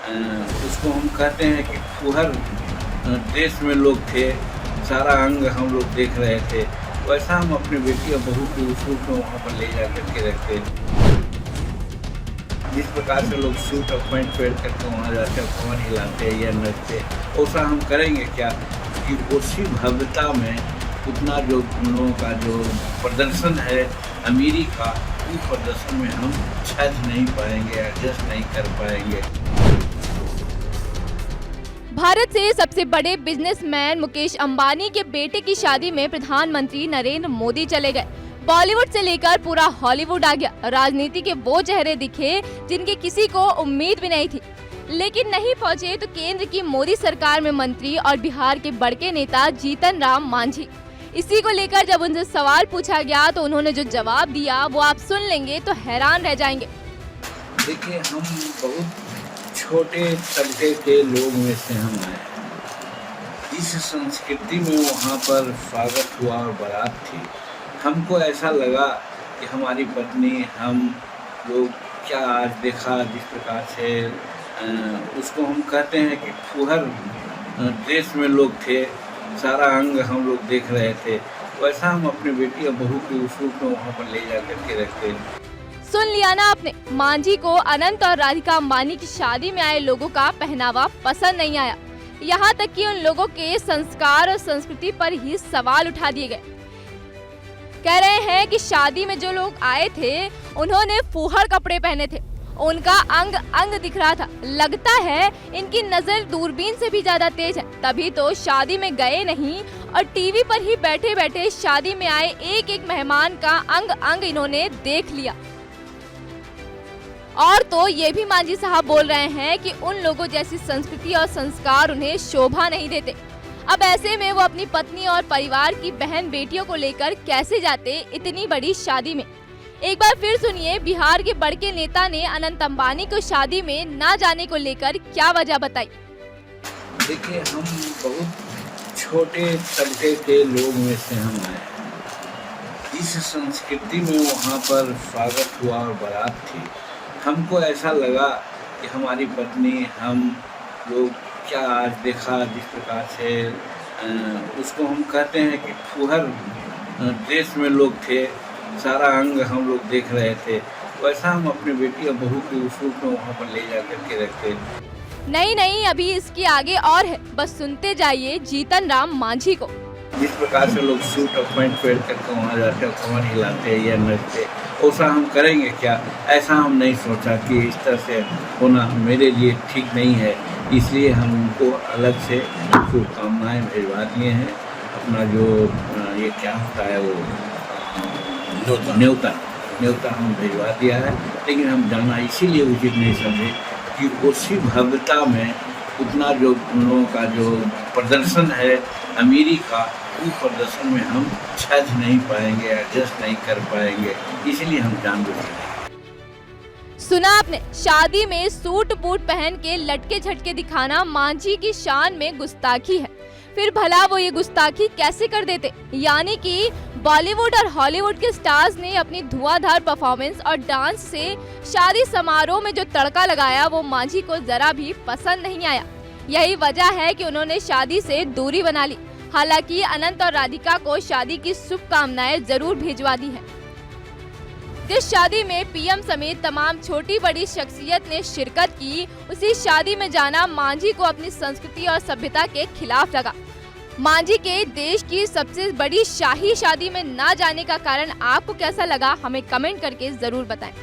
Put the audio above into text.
उसको हम कहते हैं कि फुहर ड्रेस में लोग थे, सारा अंग हम लोग देख रहे थे, वैसा हम अपनी बेटी और बहू की सूट में वहाँ पर ले जा करके रखते। जिस प्रकार से लोग सूट और पैंट पहन करके वहाँ जाते हैं, कमर हिलाते या नचते, वैसा हम करेंगे क्या कि उसी भव्यता में उतना जो उन लोगों का जो प्रदर्शन है अमीरी का, उस प्रदर्शन में हम छज नहीं पाएंगे, एडजस्ट नहीं कर पाएंगे। भारत से सबसे बड़े बिजनेसमैन मुकेश अंबानी के बेटे की शादी में प्रधानमंत्री नरेंद्र मोदी चले गए। बॉलीवुड से लेकर पूरा हॉलीवुड आ गया। राजनीति के वो चेहरे दिखे जिनकी किसी को उम्मीद भी नहीं थी, लेकिन नहीं पहुंचे तो केंद्र की मोदी सरकार में मंत्री और बिहार के बड़के नेता जीतन राम मांझी। इसी को लेकर जब उनसे सवाल पूछा गया तो उन्होंने जो जवाब दिया वो आप सुन लेंगे तो हैरान रह जाएंगे। देखिए, हम बहुत छोटे तबके के लोग में से हम आए। इस संस्कृति में वहाँ पर स्वागत हुआ और बारात थी। हमको ऐसा लगा कि हमारी पत्नी, हम लोग क्या आज देखा जिस प्रकार से उसको हम कहते हैं कि फुहर ड्रेस में लोग थे, सारा अंग हम लोग देख रहे थे, वैसा हम अपनी बेटी और बहू की सूट में वहाँ पर ले जा करके रखते। सुन लिया ना आपने, मांझी को अनंत और राधिका अंबानी की शादी में आए लोगों का पहनावा पसंद नहीं आया। यहाँ तक कि उन लोगों के संस्कार और संस्कृति पर ही सवाल उठा दिए गए। कह रहे हैं कि शादी में जो लोग आए थे उन्होंने फूहड़ कपड़े पहने थे, उनका अंग अंग दिख रहा था। लगता है इनकी नजर दूरबीन से भी ज्यादा तेज है, तभी तो शादी में गए नहीं और टीवी पर ही बैठे बैठे शादी में आए एक एक मेहमान का अंग अंग इन्होंने देख लिया। और तो ये भी मांझी साहब बोल रहे हैं कि उन लोगों जैसी संस्कृति और संस्कार उन्हें शोभा नहीं देते। अब ऐसे में वो अपनी पत्नी और परिवार की बहन बेटियों को लेकर कैसे जाते इतनी बड़ी शादी में। एक बार फिर सुनिए बिहार के बड़के नेता ने अनंत अंबानी को शादी में ना जाने को लेकर क्या वजह बताई। देखिए, हम बहुत छोटे तबके के लोग में से हम आए। इस संस्कृति में वहाँ पर स्वागत हुआ और बारात थी। हमको ऐसा लगा कि हमारी पत्नी, हम लोग क्या आज देखा जिस प्रकार से उसको हम कहते हैं कि फुहर ड्रेस में लोग थे, सारा अंग हम लोग देख रहे थे, वैसा हम अपनी बेटी और बहू की सूट में वहाँ पर ले जा करके रखते। नहीं, अभी इसके आगे और है, बस सुनते जाइए जीतन राम मांझी को। जिस प्रकार से लोग सूट और पैंट पहन करके वहाँ जाते हैं, कमर हिलाते या नचते, वैसा हम करेंगे क्या? ऐसा हम नहीं सोचा कि इस तरह से होना मेरे लिए ठीक नहीं है, इसलिए हम उनको अलग से शुभकामनाएँ भिजवा दिए हैं। अपना जो ये क्या होता है वो न्योता हम भिजवा दिया है, लेकिन हम जाना इसीलिए उचित नहीं समझे कि उसी भव्यता में उतना जो उन लोगों का जो प्रदर्शन है अमीरी का, उस प्रदर्शन में हम छज नहीं पाएंगे, एडजस्ट नहीं कर पाएंगे, इसलिए हम जानबूझ के। सुना आपने, शादी में सूट बूट पहन के लटके झटके दिखाना मांझी की शान में गुस्ताखी है। फिर भला वो ये गुस्ताखी कैसे कर देते? यानी कि बॉलीवुड और हॉलीवुड के स्टार्स ने अपनी धुआंधार परफॉर्मेंस और डांस से शादी समारोह में जो तड़का लगाया वो मांझी को जरा भी पसंद नहीं आया। यही वजह है कि उन्होंने शादी से दूरी बना ली। हालांकि अनंत और राधिका को शादी की शुभकामनाएं जरूर भिजवा दी हैं। जिस शादी में पीएम समेत तमाम छोटी बड़ी शख्सियत ने शिरकत की, उसी शादी में जाना मांझी को अपनी संस्कृति और सभ्यता के खिलाफ लगा। मांझी के देश की सबसे बड़ी शाही शादी में ना जाने का कारण आपको कैसा लगा, हमें कमेंट करके जरूर बताएं।